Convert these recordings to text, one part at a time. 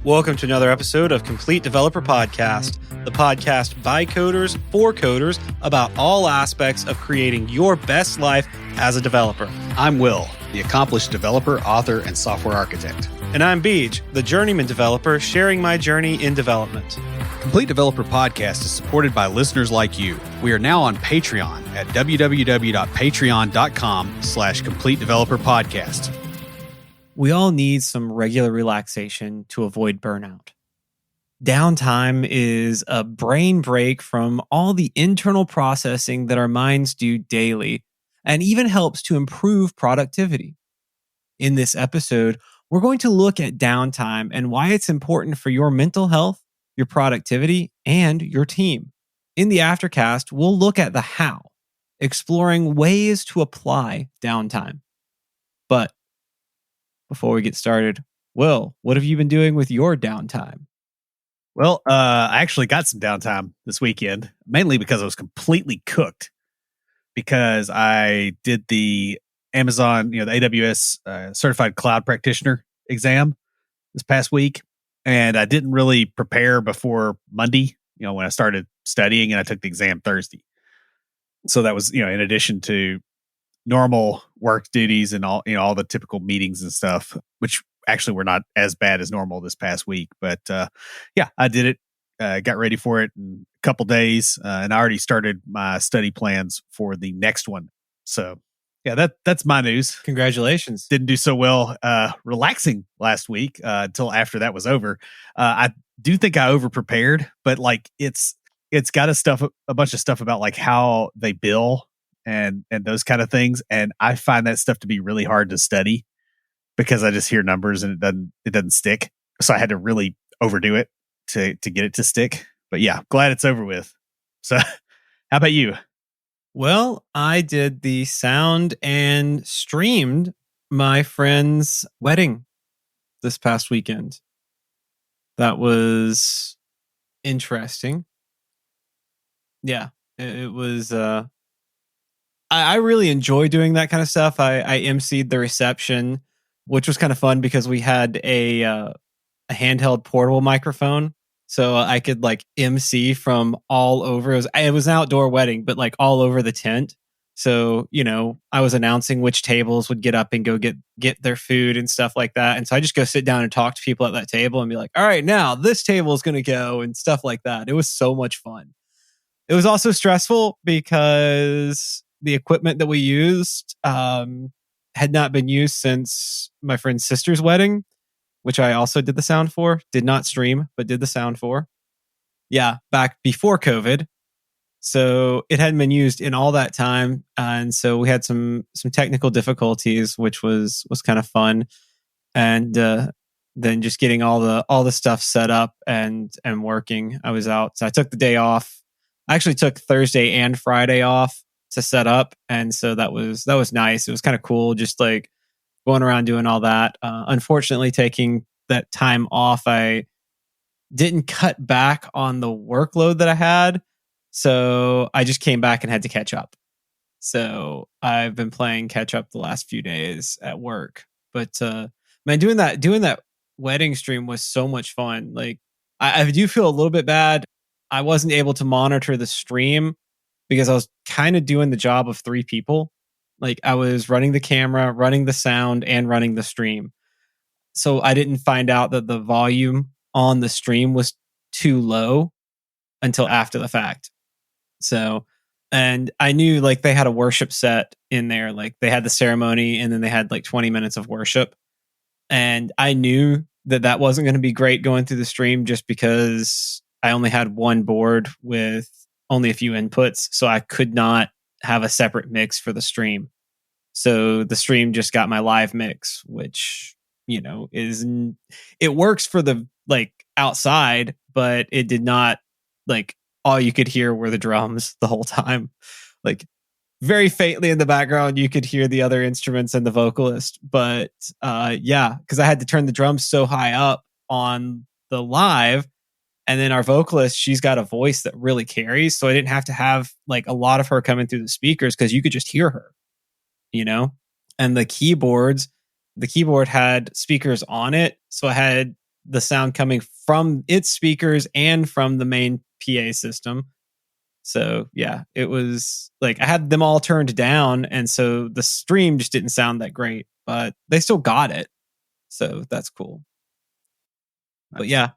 Welcome to another episode of Complete Developer Podcast, the podcast by coders for coders about all aspects of creating your best life as a developer. I'm Will, the accomplished developer, author, and software architect. And I'm Beej, the journeyman developer sharing my journey in development. Complete Developer Podcast is supported by listeners like you. We are now on Patreon at www.patreon.com/Complete Developer Podcast. We all need some regular relaxation to avoid burnout. Downtime is a brain break from all the internal processing that our minds do daily, and even helps to improve productivity. In this episode, we're going to look at downtime and why it's important for your mental health, your productivity, and your team. In the aftercast, we'll look at the how, exploring ways to apply downtime. But before we get started, Will, what have you been doing with your downtime? Well, I actually got some downtime this weekend, mainly because I was completely cooked because I did the Amazon, the AWS Certified Cloud Practitioner exam this past week. And I didn't really prepare before Monday, when I started studying, and I took the exam Thursday. So that was, in addition to normal work duties and all the typical meetings and stuff, which actually were not as bad as normal this past week. But I did it, got ready for it in a couple days, and I already started my study plans for the next one. So that's my news. Congratulations. Didn't do so well relaxing last week until after that was over. I do think I over prepared, but it's got a bunch of stuff about how they bill and those kind of things, and I find that stuff to be really hard to study because I just hear numbers and it doesn't stick. So I had to really overdo it to get it to stick. But yeah, glad it's over with. So how about you? Well, I did the sound and streamed my friend's wedding this past weekend. That was interesting. Yeah, it was. I really enjoy doing that kind of stuff. I emceed the reception, which was kind of fun because we had a handheld portable microphone. So I could MC from all over. It was an outdoor wedding, but all over the tent. So, I was announcing which tables would get up and go get their food and stuff like that. And so I just go sit down and talk to people at that table and be like, all right, now this table is going to go and stuff like that. It was so much fun. It was also stressful because the equipment that we used had not been used since my friend's sister's wedding, which I also did the sound for. Did not stream, but did the sound for. Yeah, back before COVID. So it hadn't been used in all that time. And so we had some technical difficulties, which was kind of fun. And then just getting all the stuff set up and working. I was out. So I took the day off. I actually took Thursday and Friday off to set up. And so that was nice. It was kind of cool. Just going around doing all that. Unfortunately, taking that time off, I didn't cut back on the workload that I had. So I just came back and had to catch up. So I've been playing catch up the last few days at work. But man, doing that wedding stream was so much fun. I do feel a little bit bad. I wasn't able to monitor the stream because I was kind of doing the job of 3 people. I was running the camera, running the sound, and running the stream. So I didn't find out that the volume on the stream was too low until after the fact. So, and I knew they had a worship set in there. They had the ceremony and then they had 20 minutes of worship. And I knew that wasn't going to be great going through the stream just because I only had one board with only a few inputs. So I could not have a separate mix for the stream. So the stream just got my live mix, which, it works for the outside, but it did not all you could hear were the drums the whole time. Very faintly in the background, you could hear the other instruments and the vocalist. But because I had to turn the drums so high up on the live. And then our vocalist, she's got a voice that really carries. So I didn't have to have a lot of her coming through the speakers because you could just hear her, And the keyboard had speakers on it. So I had the sound coming from its speakers and from the main PA system. So yeah, it was like I had them all turned down, and so the stream just didn't sound that great, but they still got it. So that's cool. But yeah,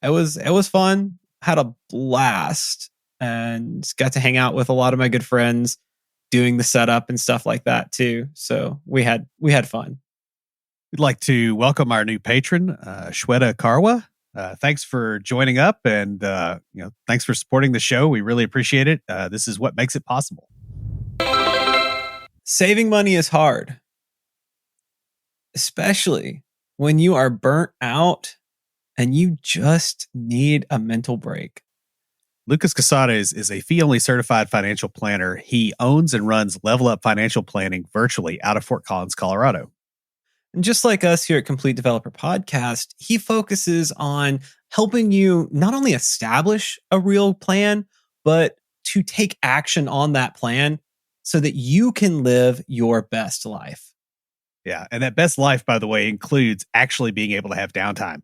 it was fun. Had a blast and got to hang out with a lot of my good friends doing the setup and stuff like that too. So we had fun. We'd like to welcome our new patron, Shweta Karwa. Thanks for joining up, and thanks for supporting the show. We really appreciate it. This is what makes it possible. Saving money is hard, especially when you are burnt out and you just need a mental break. Lucas Casares is a fee-only certified financial planner. He owns and runs Level Up Financial Planning virtually out of Fort Collins, Colorado. And just like us here at Complete Developer Podcast, he focuses on helping you not only establish a real plan, but to take action on that plan so that you can live your best life. Yeah. And that best life, by the way, includes actually being able to have downtime,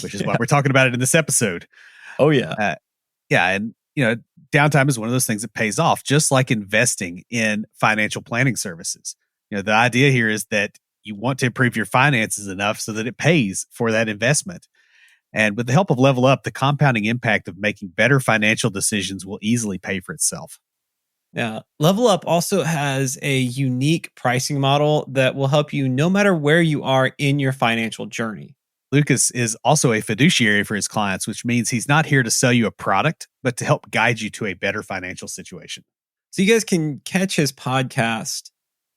which is why we're talking about it in this episode. Oh, yeah. And, downtime is one of those things that pays off, just like investing in financial planning services. The idea here is that you want to improve your finances enough so that it pays for that investment. And with the help of Level Up, the compounding impact of making better financial decisions will easily pay for itself. Yeah. Level Up also has a unique pricing model that will help you no matter where you are in your financial journey. Lucas is also a fiduciary for his clients, which means he's not here to sell you a product, but to help guide you to a better financial situation. So you guys can catch his podcast,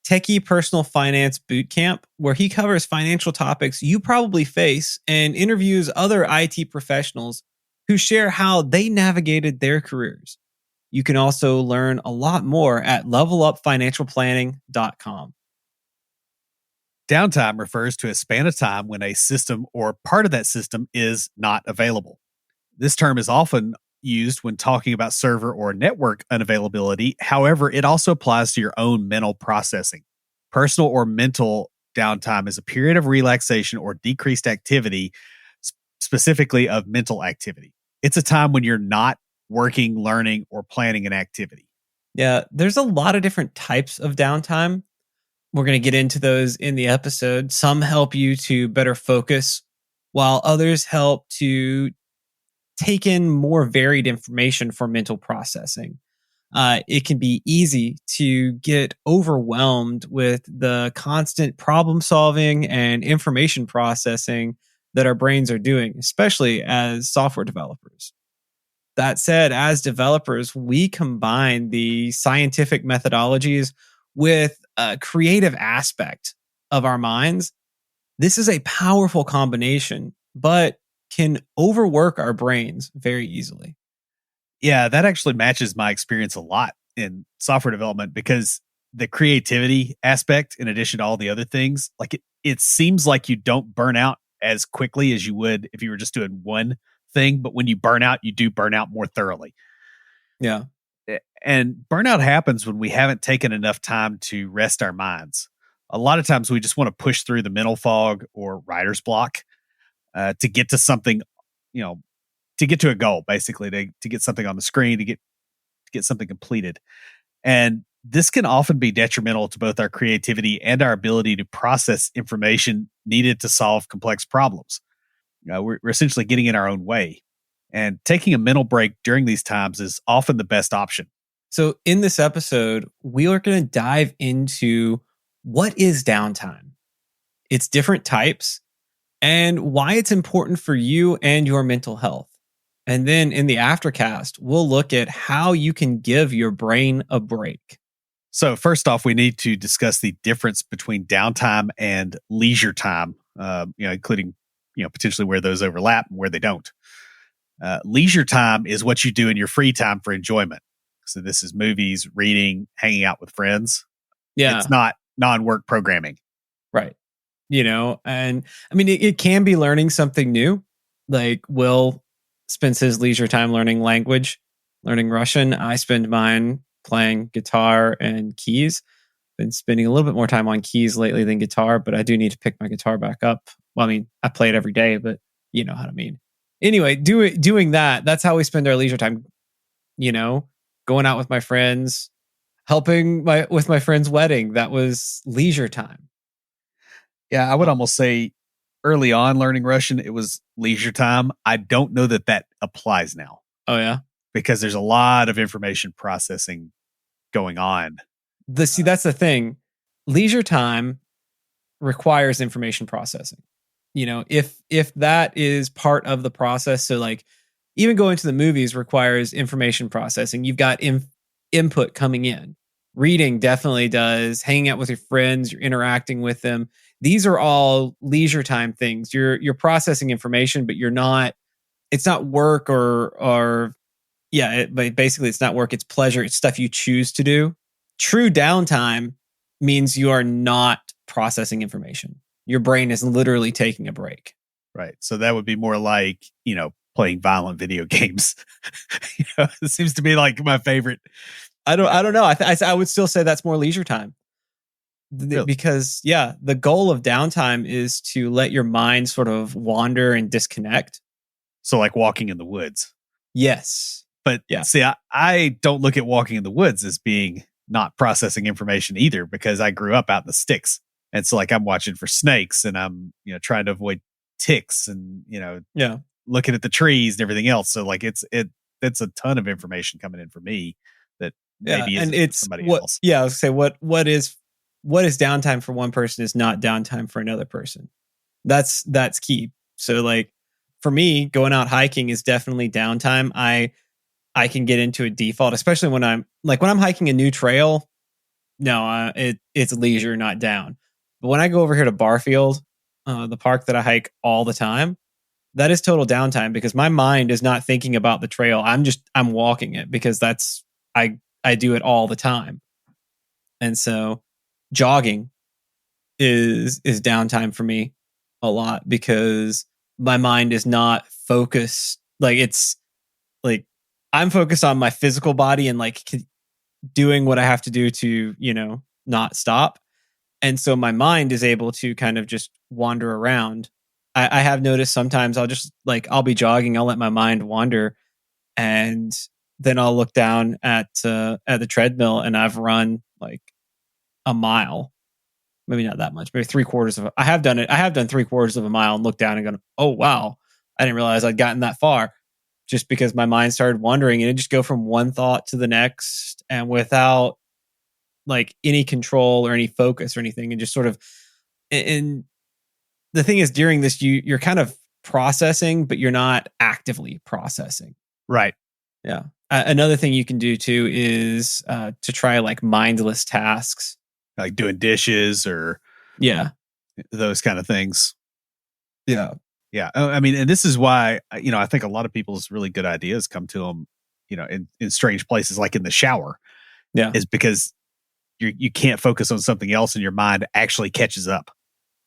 Techie Personal Finance Bootcamp, where he covers financial topics you probably face and interviews other IT professionals who share how they navigated their careers. You can also learn a lot more at levelupfinancialplanning.com. Downtime refers to a span of time when a system or part of that system is not available. This term is often used when talking about server or network unavailability. However, it also applies to your own mental processing. Personal or mental downtime is a period of relaxation or decreased activity, specifically of mental activity. It's a time when you're not working, learning, or planning an activity. Yeah, there's a lot of different types of downtime. We're going to get into those in the episode. Some help you to better focus, while others help to take in more varied information for mental processing. It can be easy to get overwhelmed with the constant problem solving and information processing that our brains are doing, especially as software developers. That said, as developers, we combine the scientific methodologies with a creative aspect of our minds. This is a powerful combination, but can overwork our brains very easily. Yeah, that actually matches my experience a lot in software development, because the creativity aspect, in addition to all the other things, like it seems like you don't burn out as quickly as you would if you were just doing one thing. But when you burn out, you do burn out more thoroughly. Yeah. And burnout happens when we haven't taken enough time to rest our minds. A lot of times we just want to push through the mental fog or writer's block to get to something, to get to a goal, basically, to get something on the screen, to get something completed. And this can often be detrimental to both our creativity and our ability to process information needed to solve complex problems. We're essentially getting in our own way. And taking a mental break during these times is often the best option. So in this episode, we are going to dive into what is downtime, its different types, and why it's important for you and your mental health. And then in the aftercast, we'll look at how you can give your brain a break. So first off, we need to discuss the difference between downtime and leisure time, including, potentially where those overlap and where they don't. Leisure time is what you do in your free time for enjoyment. So this is movies, reading, hanging out with friends. Yeah. It's not non-work programming. Right. And I mean, it can be learning something new. Like Will spends his leisure time learning language, learning Russian. I spend mine playing guitar and keys. Been spending a little bit more time on keys lately than guitar, but I do need to pick my guitar back up Well, I mean, I play it every day, but you know what I mean. Anyway, doing that, that's how we spend our leisure time, going out with my friends, helping with my friend's wedding. That was leisure time. Yeah, I would almost say early on learning Russian, it was leisure time. I don't know that that applies now Oh yeah. because there's a lot of information processing going on. That's the thing. Leisure time requires information processing. If that is part of the process, so like even going to the movies requires information processing. You've got input coming in. Reading definitely does. Hanging out with your friends, you're interacting with them. These are all leisure time things. You're processing information, but you're not. It's not work or yeah. But basically, it's not work. It's pleasure. It's stuff you choose to do. True downtime means you are not processing information. Your brain is literally taking a break. Right. So that would be more like, playing violent video games. It seems to be like my favorite. I don't know. I would still say that's more leisure time. Really? Because the goal of downtime is to let your mind sort of wander and disconnect. So like walking in the woods. Yes. But yeah. see, I don't look at walking in the woods as being not processing information either, because I grew up out in the sticks. And so like I'm watching for snakes and I'm, trying to avoid ticks and, looking at the trees and everything else. So like it's a ton of information coming in for me that maybe isn't for somebody else. Yeah, I was gonna say what is downtime for one person is not downtime for another person. That's key. So like for me, going out hiking is definitely downtime. I can get into a default, especially when I'm hiking a new trail. No, it's leisure, not down. But when I go over here to Barfield, the park that I hike all the time, that is total downtime because my mind is not thinking about the trail. I'm walking it because I do it all the time. And so jogging is downtime for me a lot because my mind is not focused. Like it's like I'm focused on my physical body and like doing what I have to do to, not stop. And so my mind is able to kind of just wander around. I have noticed sometimes I'll be jogging, I'll let my mind wander, and then I'll look down at the treadmill and I've run like a mile, maybe not that much, maybe I have done it. I have done 3/4 of a mile and looked down and gone, oh wow, I didn't realize I'd gotten that far, just because my mind started wandering and it just go from one thought to the next and without like any control or any focus or anything, and just sort of. And the thing is, during this, you're kind of processing, but you're not actively processing. Right. Yeah. Another thing you can do too is to try like mindless tasks, like doing dishes or those kind of things. Yeah. Yeah. I mean, and this is why, I think a lot of people's really good ideas come to them, in strange places, like in the shower. Yeah. Is because you can't focus on something else and your mind actually catches up.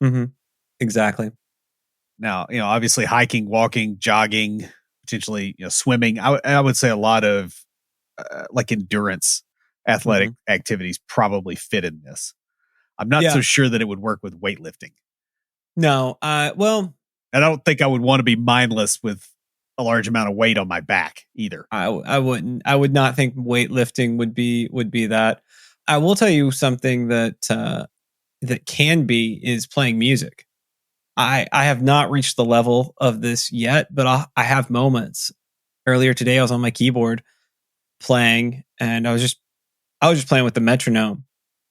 Mm-hmm. Exactly. Now, obviously hiking, walking, jogging, potentially, swimming. I would say a lot of like endurance athletic activities probably fit in this. I'm not so sure that it would work with weightlifting. No. Well, I don't think I would want to be mindless with a large amount of weight on my back either. I wouldn't. I would not think weightlifting would be that. I will tell you something that can be is playing music. I have not reached the level of this yet, but I have moments. Earlier today, I was on my keyboard playing, and I was just playing with the metronome.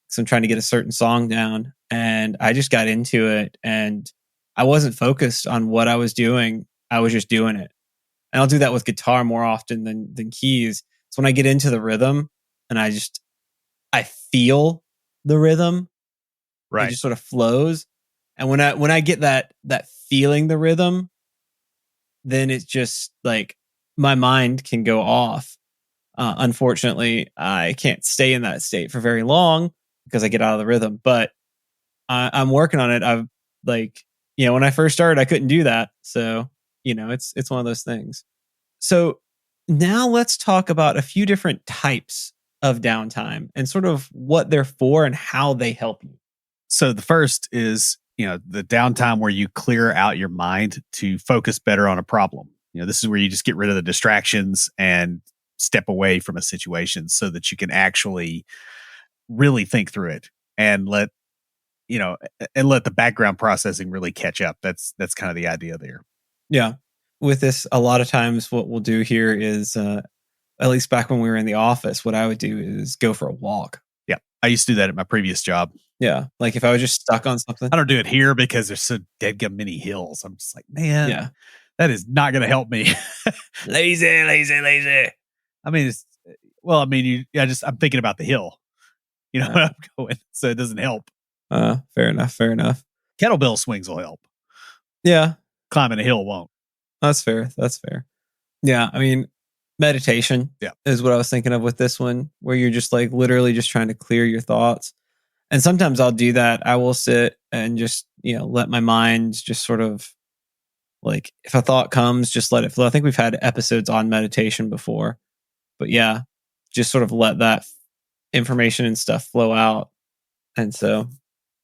So I'm trying to get a certain song down, and I just got into it, and I wasn't focused on what I was doing. I was just doing it. And I'll do that with guitar more often than keys. So when I get into the rhythm and I feel the rhythm, right, it just sort of flows. And when I get that feeling the rhythm, then it's just like my mind can go off. Unfortunately, I can't stay in that state for very long because I get out of the rhythm. But I'm working on it. I've when I first started, I couldn't do that. So it's one of those things. So now let's talk about a few different types of downtime and sort of what they're for and how they help you. So the first is the downtime where you clear out your mind to focus better on a problem. This is where you just get rid of the distractions and step away from a situation so that you can actually really think through it and let the background processing really catch up. That's kind of the idea there. Yeah. With this, a lot of times what we'll do here is, at least back when we were in the office, what I would do is go for a walk. Yeah. I used to do that at my previous job. Yeah. Like if I was just stuck on something. I don't do it here because there's so deadgum many hills. I'm just like, man, Yeah. that is not going to help me. Lazy. I mean, I'm thinking about the hill, where I'm going. So it doesn't help. Fair enough. Kettlebell swings will help. Yeah. Climbing a hill won't. That's fair. Yeah. I mean, meditation is what I was thinking of with this one, where you're just like literally just trying to clear your thoughts. And sometimes I'll do that. I will sit and just, let my mind just sort of like, if a thought comes, just let it flow. I think we've had episodes on meditation before, but yeah, just sort of let that information and stuff flow out. And so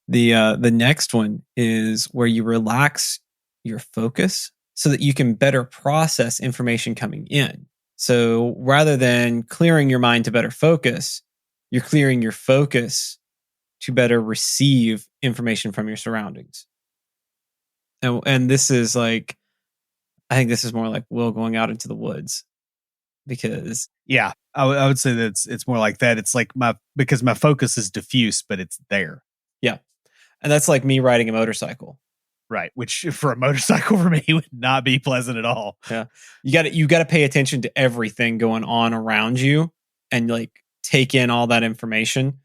the next one is where you relax your focus so that you can better process information coming in. So rather than clearing your mind to better focus, you're clearing your focus to better receive information from your surroundings. And this is like, I think this is more like Will going out into the woods, because I would say that it's more like that. It's like because my focus is diffuse, but it's there. Yeah. And that's like me riding a motorcycle. Right. Which for a motorcycle for me would not be pleasant at all. Yeah. You got to pay attention to everything going on around you and like take in all that information.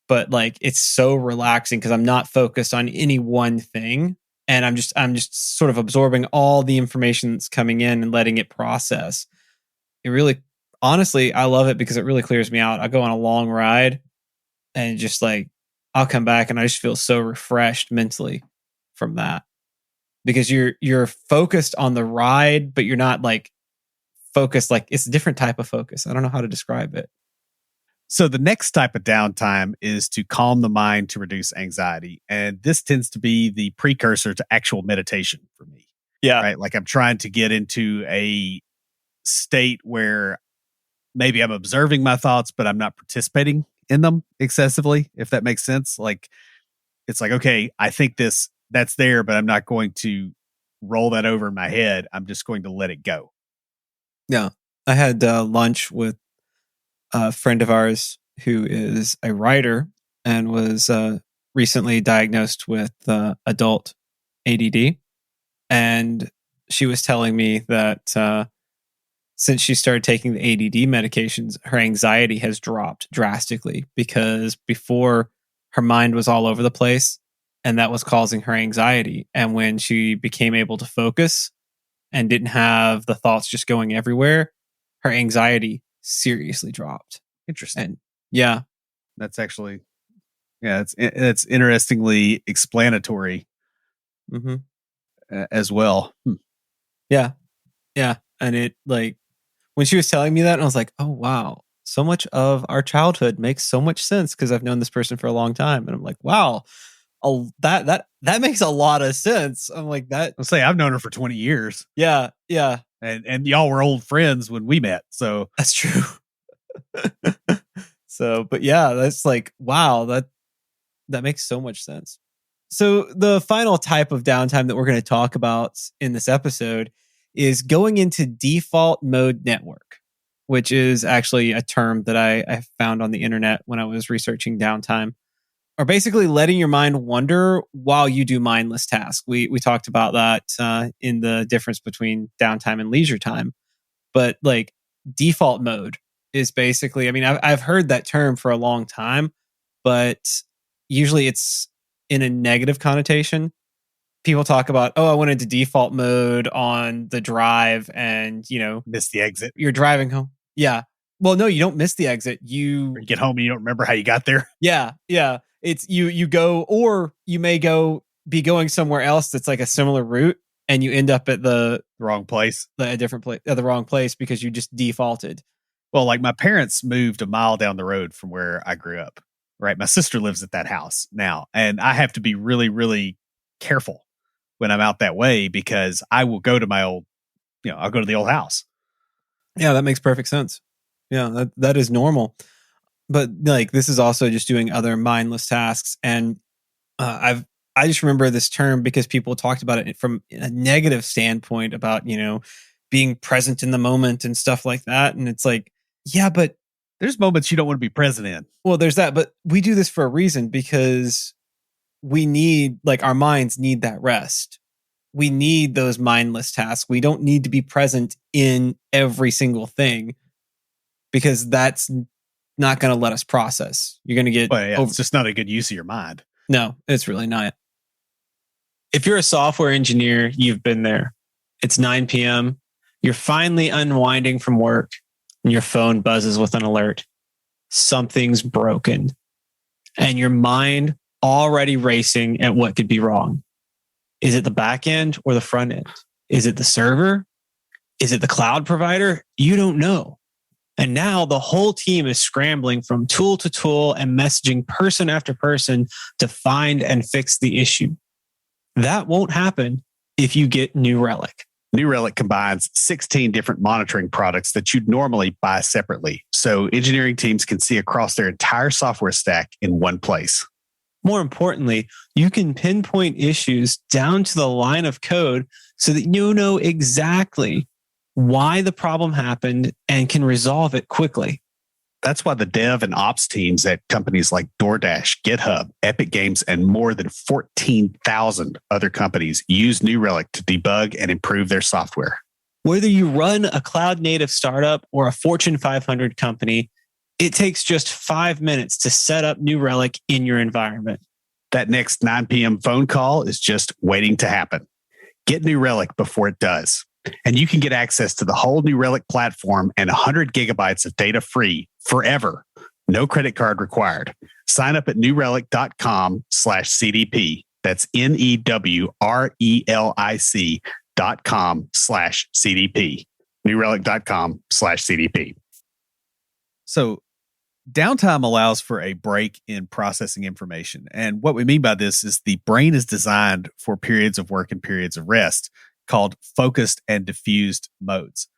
But like, it's so relaxing because I'm not focused on any one thing. And I'm just sort of absorbing all the information that's coming in and letting it process. It really, honestly, I love it because it really clears me out. I go on a long ride and just like, I'll come back and I just feel so refreshed mentally from that, because you're focused on the ride, but you're not like focused. Like it's a different type of focus. I don't know how to describe it. So the next type of downtime is to calm the mind to reduce anxiety. And this tends to be the precursor to actual meditation for me. Yeah. Right. Like I'm trying to get into a state where maybe I'm observing my thoughts, but I'm not participating in them excessively, if that makes sense. Like it's like, okay, I think that's there, but I'm not going to roll that over in my head. I'm just going to let it go. Yeah. I had lunch with a friend of ours who is a writer and was recently diagnosed with adult ADD. And she was telling me that since she started taking the ADD medications, her anxiety has dropped drastically, because before her mind was all over the place and that was causing her anxiety. And when she became able to focus and didn't have the thoughts just going everywhere, her anxiety seriously dropped. Interesting. And yeah, that's actually, it's interestingly explanatory as well. Yeah. And it like, when she was telling me that, I was like, oh wow, so much of our childhood makes so much sense because I've known this person for a long time. And I'm like, wow, that makes a lot of sense. I'm like, that. I'll say I've known her for 20 years. Yeah. And y'all were old friends when we met. So that's true. So, but yeah, that's like, wow, that makes so much sense. So the final type of downtime that we're going to talk about in this episode is going into default mode network, which is actually a term that I found on the internet when I was researching downtime, or basically letting your mind wander while you do mindless tasks. We talked about that in the difference between downtime and leisure time, but like default mode is basically, I mean, I've heard that term for a long time, but usually it's in a negative connotation. People talk about, oh, I went into default mode on the drive and, miss the exit. You're driving home. Yeah. Well, no, you don't miss the exit. You get home and you don't remember how you got there. Yeah. It's you go, or you may be going somewhere else that's like a similar route, and you end up at the wrong place, a different place, the wrong place, because you just defaulted. Well, like my parents moved a mile down the road from where I grew up. Right. My sister lives at that house now, and I have to be really, really careful when I'm out that way because I will go to my old, I'll go to the old house. Yeah, that makes perfect sense. Yeah, that is normal. But like this is also just doing other mindless tasks. And I just remember this term because people talked about it from a negative standpoint about, being present in the moment and stuff like that. And it's like, yeah, but there's moments you don't want to be present in. Well, there's that, but we do this for a reason because we need, like, our minds need that rest. We need those mindless tasks. We don't need to be present in every single thing because that's not going to let us process. You're going to get it's just not a good use of your mind. No, it's really not. If you're a software engineer, you've been there. It's 9 p.m. You're finally unwinding from work and your phone buzzes with an alert. Something's broken. And your mind already racing at what could be wrong. Is it the back end or the front end? Is it the server? Is it the cloud provider? You don't know. And now the whole team is scrambling from tool to tool and messaging person after person to find and fix the issue. That won't happen if you get New Relic. New Relic combines 16 different monitoring products that you'd normally buy separately, so engineering teams can see across their entire software stack in one place. More importantly, you can pinpoint issues down to the line of code so that you know exactly why the problem happened and can resolve it quickly. That's why the dev and ops teams at companies like DoorDash, GitHub, Epic Games, and more than 14,000 other companies use New Relic to debug and improve their software. Whether you run a cloud-native startup or a Fortune 500 company, it takes just 5 minutes to set up New Relic in your environment. That next 9 p.m. phone call is just waiting to happen. Get New Relic before it does. And you can get access to the whole New Relic platform and 100 gigabytes of data free forever. No credit card required. Sign up at newrelic.com/CDP. That's NEWRELIC.com/CDP. newrelic.com/CDP. So downtime allows for a break in processing information. And what we mean by this is the brain is designed for periods of work and periods of rest, called focused and diffused modes.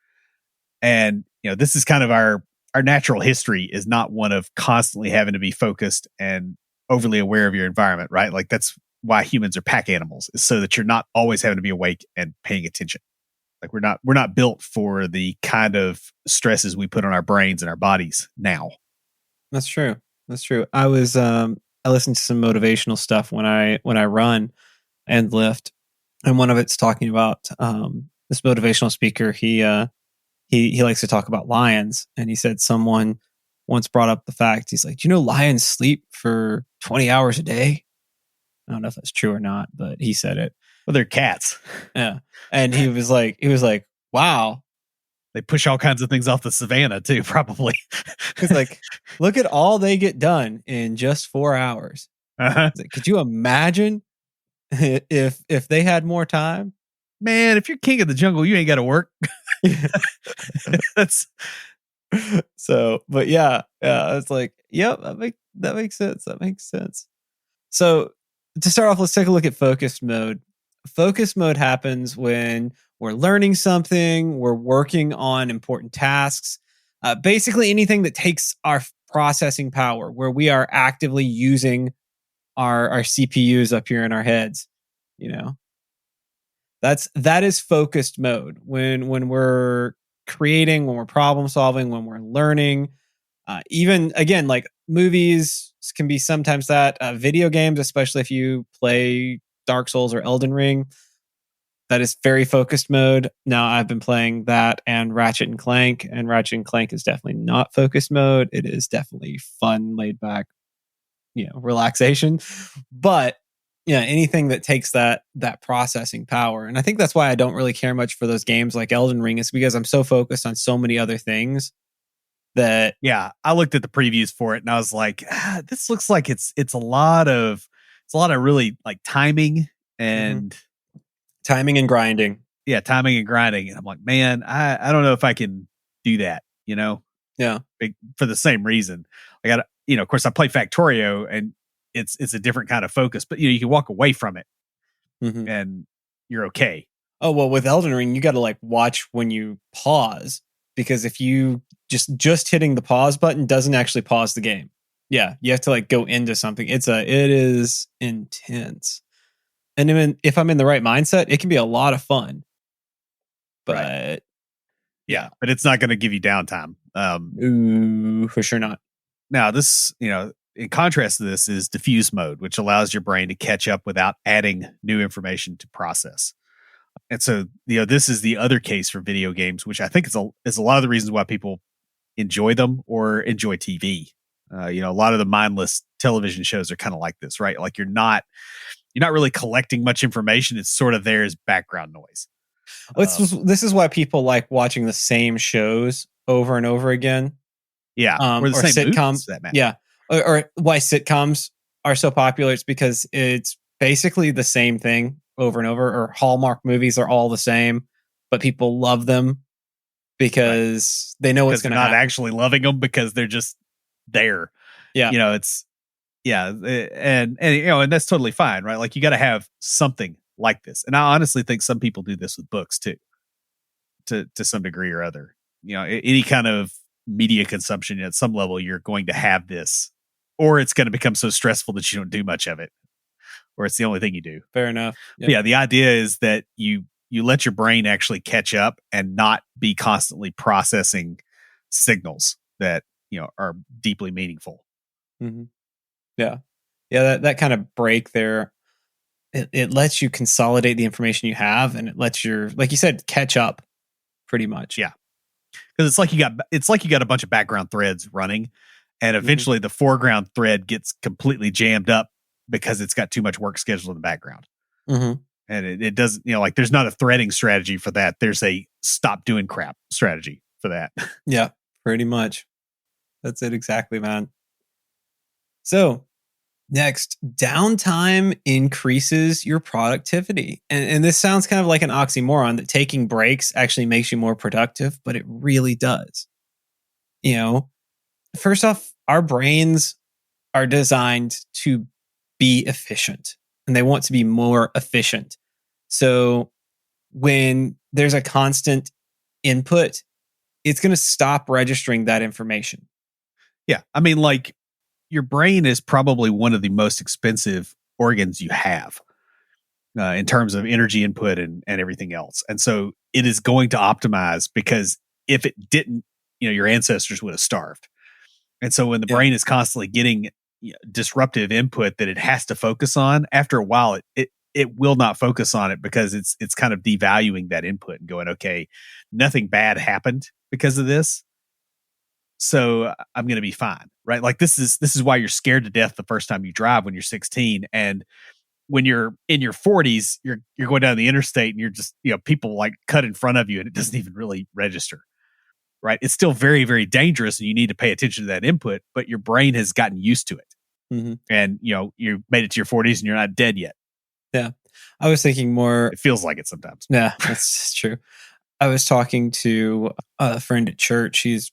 And, this is kind of our natural history is not one of constantly having to be focused and overly aware of your environment, right? Like that's why humans are pack animals, is so that you're not always having to be awake and paying attention. Like we're not built for the kind of stresses we put on our brains and our bodies now. That's true. I listened to some motivational stuff when I run and lift. And one of it's talking about this motivational speaker. He likes to talk about lions, and he said someone once brought up the fact. He's like, "Do you know lions sleep for 20 hours a day?" I don't know if that's true or not, but he said it. Well, they're cats. Yeah, and he was like, "Wow." They push all kinds of things off the savannah too, probably. He's like, "Look at all they get done in just 4 hours." Uh-huh. Like, could you imagine? If they had more time, man, if you're king of the jungle, you ain't got to work. That's so, but yeah, it's like, yep, that makes sense. So to start off, let's take a look at focused mode. Focused mode happens when we're learning something, we're working on important tasks, basically anything that takes our processing power, where we are actively using our CPUs up here in our heads. That is focused mode when we're creating, when we're problem solving, when we're learning. Even again, like movies can be sometimes that. Video games, especially if you play Dark Souls or Elden Ring, that is very focused mode. Now I've been playing that and Ratchet and Clank is definitely not focused mode. It is definitely fun, laid back, relaxation. But anything that takes that processing power. And I think that's why I don't really care much for those games like Elden Ring, is because I'm so focused on so many other things that I looked at the previews for it and I was like, this looks like it's a lot of really like timing and timing and grinding. Yeah, timing and grinding. And I'm like, man, I don't know if I can do that, Yeah. For the same reason. I got of course I play Factorio and it's a different kind of focus, but you can walk away from it Mhm. and you're okay. Oh, well, with Elden Ring, you got to like watch when you pause, because if you just hitting the pause button doesn't actually pause the game. Yeah, you have to like go into something. It is intense. And even if I'm in the right mindset, it can be a lot of fun. But Yeah, but it's not going to give you downtime. Ooh, for sure not. Now, this, in contrast to this is diffuse mode, which allows your brain to catch up without adding new information to process. And so, this is the other case for video games, which I think is a lot of the reasons why people enjoy them or enjoy TV. A lot of the mindless television shows are kind of like this, right? Like you're not really collecting much information. It's sort of there as background noise. This is why people like watching the same shows over and over again. Yeah, or the same sitcoms. movies, for that matter. Yeah, or why sitcoms are so popular. It's because it's basically the same thing over and over. Or Hallmark movies are all the same, but people love them because they know what's going to happen. Not actually loving them because they're just there. Yeah, and that's totally fine, right? Like you got to have something like this. And I honestly think some people do this with books too, to some degree or other. Any kind of media consumption at some level, you're going to have this, or it's going to become so stressful that you don't do much of it, or it's the only thing you do. Fair enough. Yep. Yeah, the idea is that you let your brain actually catch up and not be constantly processing signals that are deeply meaningful. Mm-hmm. Yeah. That kind of break there, it lets you consolidate the information you have, and it lets your, like you said, catch up pretty much. Yeah, because it's like you got a bunch of background threads running, and eventually the foreground thread gets completely jammed up because it's got too much work scheduled in the background. Mm-hmm. And it doesn't, like there's not a threading strategy for that. There's a stop doing crap strategy for that. Yeah, pretty much. That's it exactly, man. So next, downtime increases your productivity. And this sounds kind of like an oxymoron, that taking breaks actually makes you more productive, but it really does. First off, our brains are designed to be efficient, and they want to be more efficient. So when there's a constant input, it's going to stop registering that information. Yeah. I mean, like, your brain is probably one of the most expensive organs you have in terms of energy input and everything else. And so it is going to optimize, because if it didn't, your ancestors would have starved. And so when the brain is constantly getting disruptive input that it has to focus on, after a while, it will not focus on it, because it's kind of devaluing that input and going, okay, nothing bad happened because of this, so I'm going to be fine, right? Like this is why you're scared to death the first time you drive when you're 16, and when you're in your 40s, you're going down the interstate and you're just, people like cut in front of you and it doesn't even really register, right? It's still very, very dangerous, and you need to pay attention to that input, but your brain has gotten used to it. Mm-hmm. And you made it to your 40s and you're not dead yet. Yeah, I was thinking more. It feels like it sometimes. Yeah, that's true. I was talking to a friend at church. He's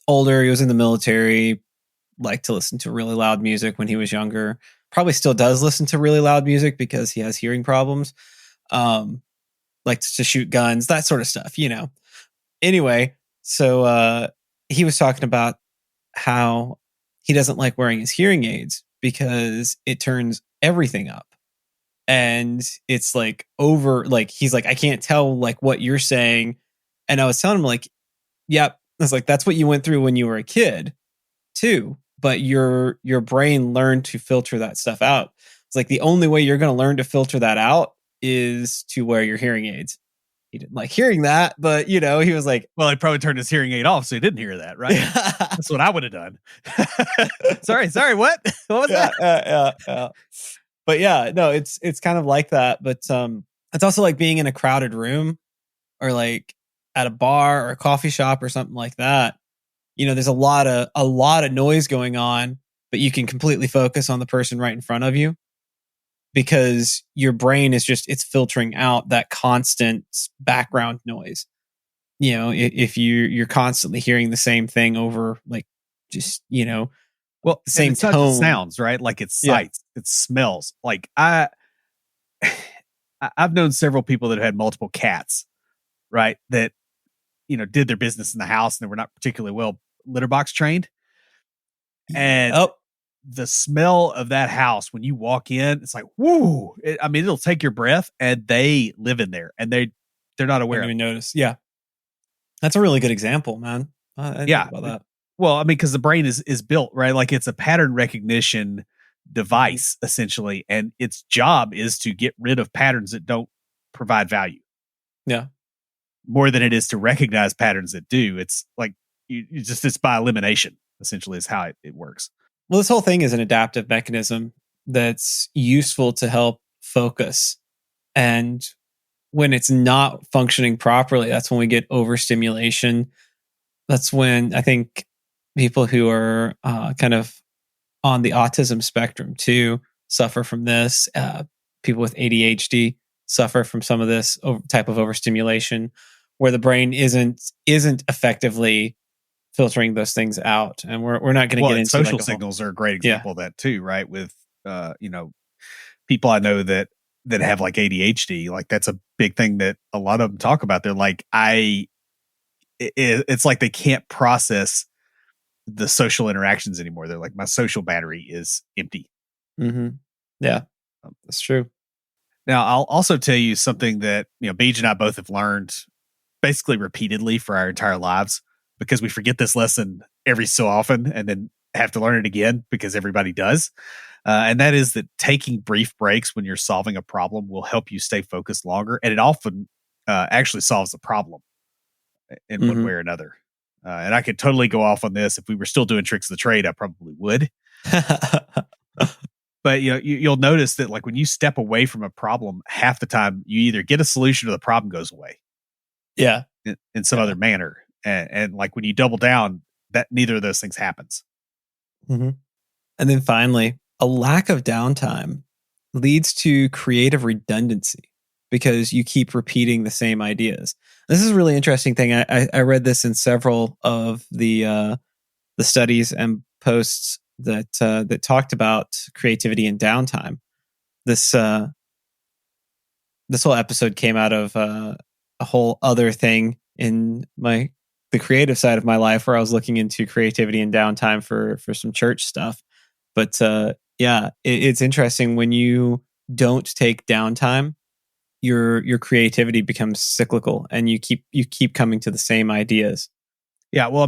older. He was in the military, liked to listen to really loud music when he was younger. Probably still does listen to really loud music because he has hearing problems. Likes to shoot guns, that sort of stuff, Anyway, so he was talking about how he doesn't like wearing his hearing aids because it turns everything up. And it's like he's like, I can't tell like what you're saying. And I was telling him like, yep. I was like, that's what you went through when you were a kid too. But your brain learned to filter that stuff out. It's like the only way you're going to learn to filter that out is to wear your hearing aids. He didn't like hearing that, but he was like, well, he probably turned his hearing aid off, so he didn't hear that, right? That's what I would have done. sorry, what was that? Yeah. But yeah, no, it's kind of like that. But it's also like being in a crowded room, or like at a bar or a coffee shop or something like that. There's a lot of noise going on, but you can completely focus on the person right in front of you, because your brain is it's filtering out that constant background noise. If you're constantly hearing the same thing over, like, just, well, the same it's tone. Not just sounds, right? Like it's sights, it's smells. Like I've known several people that have had multiple cats, right? That, did their business in the house and they were not particularly well litter box trained. And the smell of that house when you walk in, it's like, whoo! It'll take your breath, and they live in there, and they're not aware. I didn't even notice. Yeah, that's a really good example, man. I didn't think about that. Well, because the brain is built right, like it's a pattern recognition device essentially, and its job is to get rid of patterns that don't provide value. Yeah, more than it is to recognize patterns that do. It's like it's by elimination. Essentially, is how it works. Well, this whole thing is an adaptive mechanism that's useful to help focus. And when it's not functioning properly, that's when we get overstimulation. That's when I think people who are kind of on the autism spectrum too suffer from this. People with ADHD suffer from some of this type of overstimulation, where the brain isn't effectively filtering those things out. And we're not going to get into social signals are a great example of that too, right? With people I know that have like ADHD, like that's a big thing that a lot of them talk about. They're like, it's like they can't process the social interactions anymore. They're like, my social battery is empty. Mm-hmm. Yeah, that's true. Now, I'll also tell you something that, Beej and I both have learned basically repeatedly for our entire lives, because we forget this lesson every so often and then have to learn it again because everybody does. And that is that taking brief breaks when you're solving a problem will help you stay focused longer. And it often actually solves the problem in one way or another. And I could totally go off on this. If we were still doing tricks of the trade, I probably would. But you'll notice that like when you step away from a problem, half the time you either get a solution or the problem goes away. Yeah. In some other manner. And like when you double down, that neither of those things happens. Mm-hmm. And then finally, a lack of downtime leads to creative redundancy because you keep repeating the same ideas. This is a really interesting thing. I read this in several of the studies and posts that talked about creativity and downtime. This whole episode came out of a whole other thing in the creative side of my life, where I was looking into creativity and downtime for some church stuff. But it's interesting when you don't take downtime, your creativity becomes cyclical, and you keep coming to the same ideas. Yeah, well,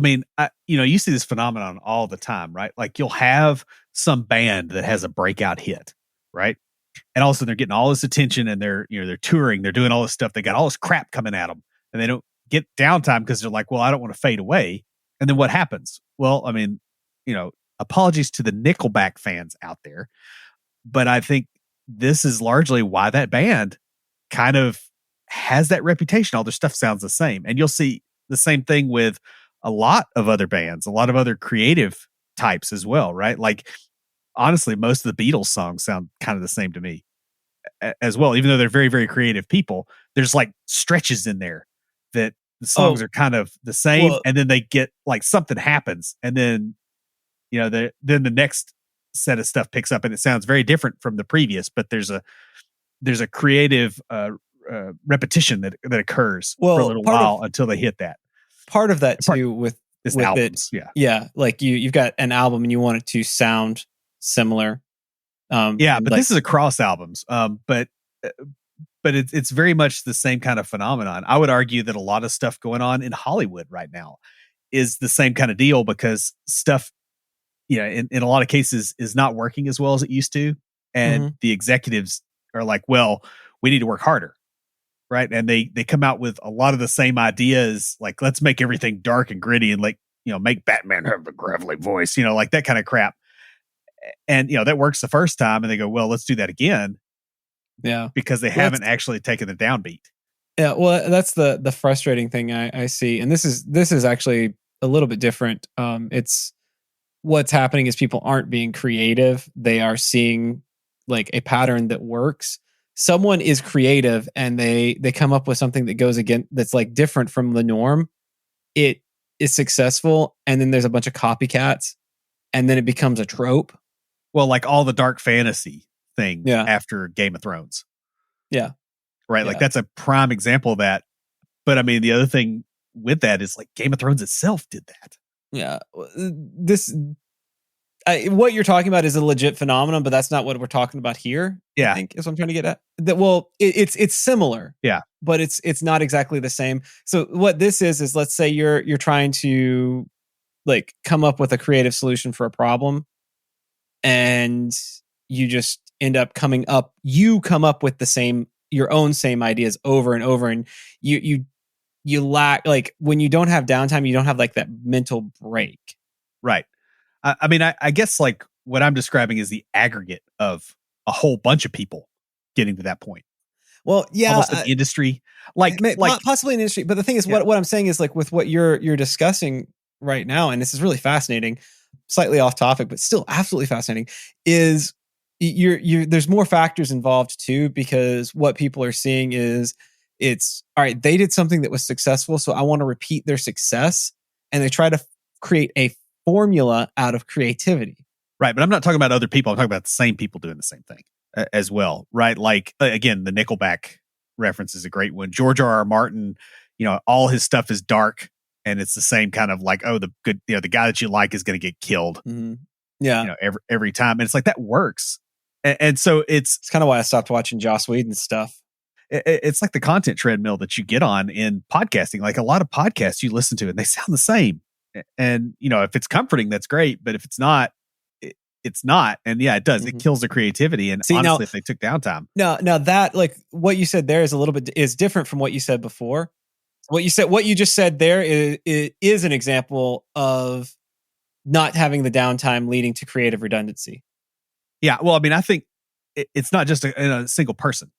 you see this phenomenon all the time, right? Like you'll have some band that has a breakout hit, right? And all of a sudden they're getting all this attention, and they're touring, they're doing all this stuff, they got all this crap coming at them, and they don't get downtime because they're like, well, I don't want to fade away. And then what happens? Well, apologies to the Nickelback fans out there, but I think this is largely why that band kind of has that reputation. All their stuff sounds the same. And you'll see the same thing with a lot of other bands, a lot of other creative types as well, right? Like, honestly, most of the Beatles songs sound kind of the same to me as well, even though they're very, very creative people. There's like stretches in there that the songs are kind of the same, and then they get like something happens, and then then the next set of stuff picks up and it sounds very different from the previous, but there's a creative repetition that occurs for a little while until they hit that. Part of that too with albums, like you've got an album and you want it to sound similar. But this is across albums. But it's very much the same kind of phenomenon. I would argue that a lot of stuff going on in Hollywood right now is the same kind of deal, because stuff, in a lot of cases is not working as well as it used to. And the executives are like, well, we need to work harder. Right. And they come out with a lot of the same ideas, like, let's make everything dark and gritty and make Batman have a gravelly voice, like that kind of crap. And, that works the first time, and they go, well, let's do that again. Yeah. Because they haven't actually taken the downbeat. Yeah. Well, that's the frustrating thing I see. And this is actually a little bit different. It's what's happening is people aren't being creative. They are seeing like a pattern that works. Someone is creative and they come up with something that goes again, that's like different from the norm. It is successful. And then there's a bunch of copycats, and then it becomes a trope. Well, like all the dark fantasy thing after Game of Thrones. Yeah. right? Like that's a prime example of that. But I mean, the other thing with that is like Game of Thrones itself did that. Yeah. What you're talking about is a legit phenomenon, but that's not what we're talking about here. Yeah. I think is what I'm trying to get at. It's similar. Yeah. But it's not exactly the same. So what this is let's say you're trying to like come up with a creative solution for a problem, and you just end up coming up with your own same ideas over and over, and you lack, like, when you don't have downtime, you don't have like that mental break. Right. I mean, I guess like what I'm describing is the aggregate of a whole bunch of people getting to that point. Well, yeah, almost an industry, like possibly an industry. But the thing is, what I'm saying is, like, with what you're discussing right now, and this is really fascinating, slightly off topic, but still absolutely fascinating, is there's more factors involved too, because what people are seeing is, it's all right, they did something that was successful, so I want to repeat their success, and they try to create a formula out of creativity. Right, but I'm not talking about other people. I'm talking about the same people doing the same thing as well, right? Like, again, the Nickelback reference is a great one. George R.R. Martin, all his stuff is dark, and it's the same kind of like, the guy that you like is going to get killed. Mm-hmm. Yeah, every time, and it's like that works, and so it's kind of why I stopped watching Joss Whedon stuff. It's like the content treadmill that you get on in podcasting. Like a lot of podcasts you listen to, and they sound the same. And if it's comforting, that's great. But if it's not, it's not. And yeah, it does. Mm-hmm. It kills the creativity. And honestly, if they took downtime, now that, like, what you said there is different from what you said before. What you just said there is an example of not having the downtime leading to creative redundancy. Yeah. Well, I mean, I think it's not just a single person,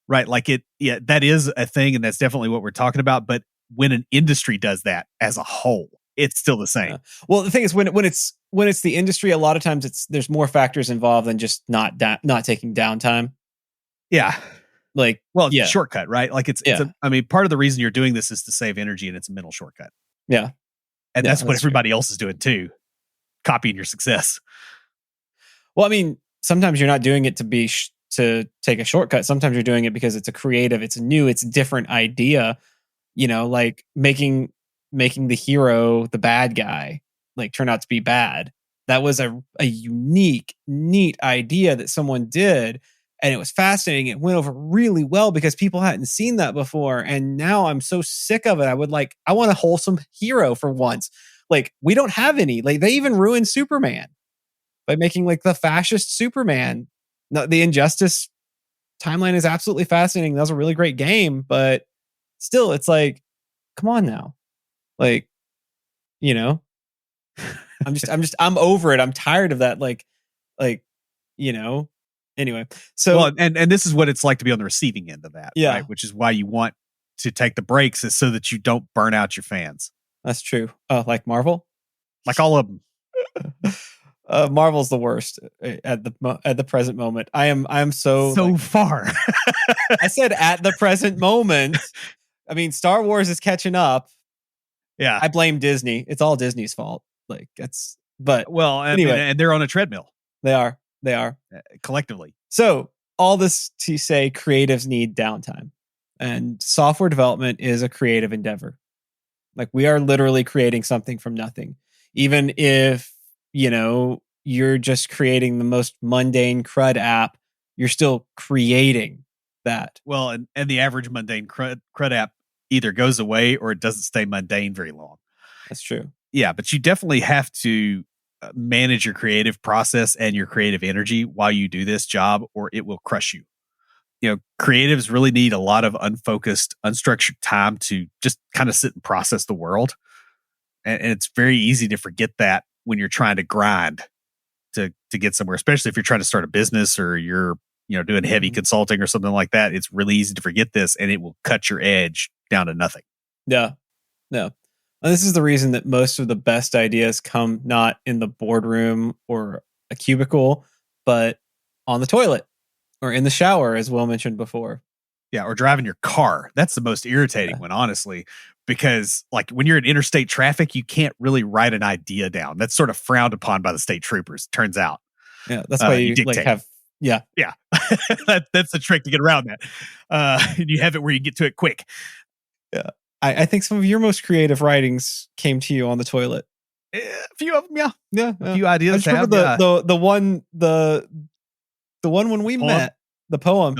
right? Like that is a thing, and that's definitely what we're talking about. But when an industry does that as a whole, it's still the same. Well, the thing is, when it's the industry, a lot of times there's more factors involved than just not taking downtime. Yeah. Like, it's a shortcut, right? Like I mean, part of the reason you're doing this is to save energy, and it's a mental shortcut. Yeah. And that's what everybody else is doing too. Copying your success. Well, I mean, sometimes you're not doing it to take a shortcut. Sometimes you're doing it because it's a creative, it's a new, it's a different idea, like making the hero, the bad guy, like, turn out to be bad. That was a unique, neat idea that someone did. And it was fascinating. It went over really well because people hadn't seen that before. And now I'm so sick of it. I want a wholesome hero for once. Like, we don't have any. Like, they even ruined Superman by making, like, the fascist Superman. No, the Injustice timeline is absolutely fascinating. That was a really great game, but still, it's come on now. Like, I'm over it. I'm tired of that. Anyway. So, and this is what it's like to be on the receiving end of that. Yeah. Right? Which is why you want to take the breaks, is so that you don't burn out your fans. That's true. Like Marvel? Like all of them. Marvel's the worst at the present moment. I'm so far. I said at the present moment. I mean, Star Wars is catching up. Yeah. I blame Disney. It's all Disney's fault. Anyway, and they're on a treadmill. They are collectively. So all this to say, creatives need downtime, and software development is a creative endeavor. Like, we are literally creating something from nothing. Even if, you're just creating the most mundane CRUD app, you're still creating that. Well, and the average mundane CRUD app either goes away or it doesn't stay mundane very long. That's true. Yeah, but you definitely have to manage your creative process and your creative energy while you do this job, or it will crush you. Creatives really need a lot of unfocused, unstructured time to just kind of sit and process the world. And it's very easy to forget that when you're trying to grind to get somewhere, especially if you're trying to start a business or you're, doing heavy consulting or something like that. It's really easy to forget this, and it will cut your edge down to nothing. Yeah. No. And this is the reason that most of the best ideas come not in the boardroom or a cubicle, but on the toilet or in the shower, as Will mentioned before. Yeah, or driving your car. That's the most irritating one, honestly, because like when you're in interstate traffic, you can't really write an idea down. That's sort of frowned upon by the state troopers, turns out. Yeah, that's why you like have. Yeah. Yeah. That's the trick to get around that. And you have it where you get to it quick. Yeah. I think some of your most creative writings came to you on the toilet. A few of them, yeah. Yeah. A few ideas. I just remember the one when we met, the poem.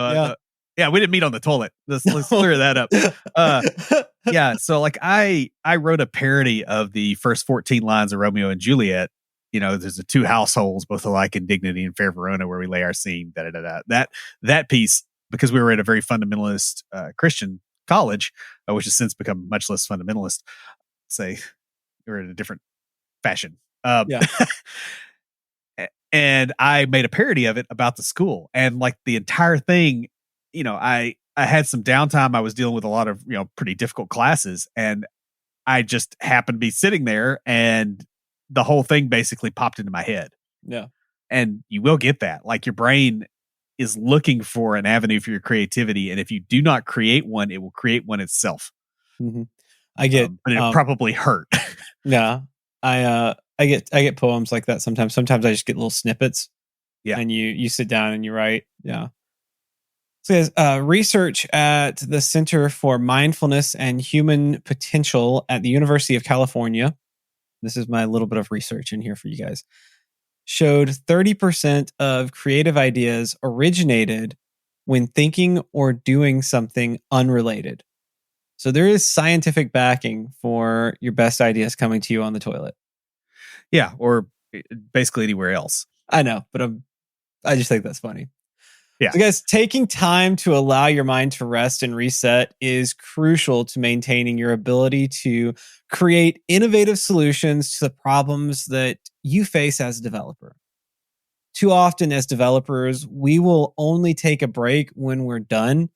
Yeah, we didn't meet on the toilet. Let's clear that up. Yeah, so like I wrote a parody of the first 14 lines of Romeo and Juliet. You know, there's the two households, both alike in dignity and fair Verona, where we lay our scene. That piece, because we were at a very fundamentalist Christian college, which has since become much less fundamentalist. Say, we're in a different fashion. And I made a parody of it about the school, and like the entire thing, you know, I had some downtime. I was dealing with a lot of, you know, pretty difficult classes, and I just happened to be sitting there, and the whole thing basically popped into my head. Yeah. And you will get that. Like your brain is looking for an avenue for your creativity, and if you do not create one, it will create one itself. Mm-hmm. I get, but it probably hurt. Yeah. I get poems like that sometimes. Sometimes I just get little snippets. Yeah. And you sit down and you write. Yeah. So research at the Center for Mindfulness and Human Potential at the University of California. This is my little bit of research in here for you guys. Showed 30% of creative ideas originated when thinking or doing something unrelated. So there is scientific backing for your best ideas coming to you on the toilet. Yeah, or basically anywhere else. I know, but I just think that's funny. Yeah. So guys, taking time to allow your mind to rest and reset is crucial to maintaining your ability to create innovative solutions to the problems that you face as a developer. Too often as developers, we will only take a break when we're done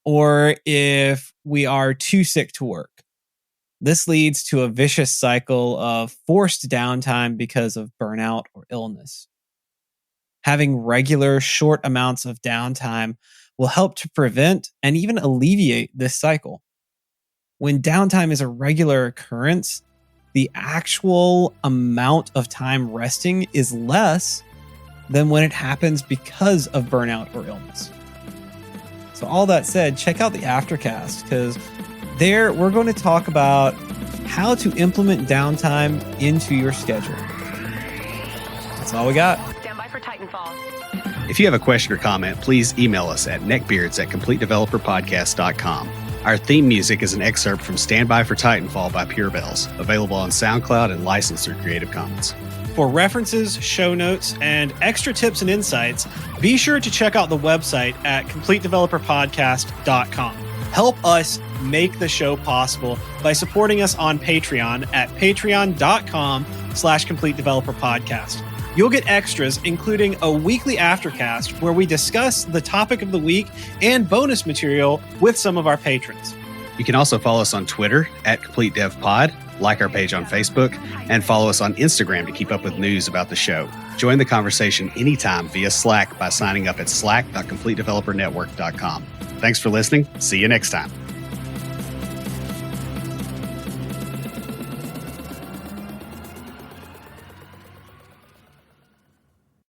or if we are too sick to work. This leads to a vicious cycle of forced downtime because of burnout or illness. Having regular short amounts of downtime will help to prevent and even alleviate this cycle. When downtime is a regular occurrence, the actual amount of time resting is less than when it happens because of burnout or illness. So all that said, check out the Aftercast, because there we're going to talk about how to implement downtime into your schedule. That's all we got. If you have a question or comment, please email us at neckbeards@completedeveloperpodcast.com. Our theme music is an excerpt from Stand By for Titanfall by Pure Bells, available on SoundCloud and licensed through Creative Commons. For references, show notes, and extra tips and insights, be sure to check out the website at completedeveloperpodcast.com. Help us make the show possible by supporting us on Patreon at patreon.com/completedeveloperpodcast. You'll get extras, including a weekly Aftercast where we discuss the topic of the week and bonus material with some of our patrons. You can also follow us on Twitter at CompleteDevPod, like our page on Facebook, and follow us on Instagram to keep up with news about the show. Join the conversation anytime via Slack by signing up at slack.completedevelopernetwork.com. Thanks for listening. See you next time.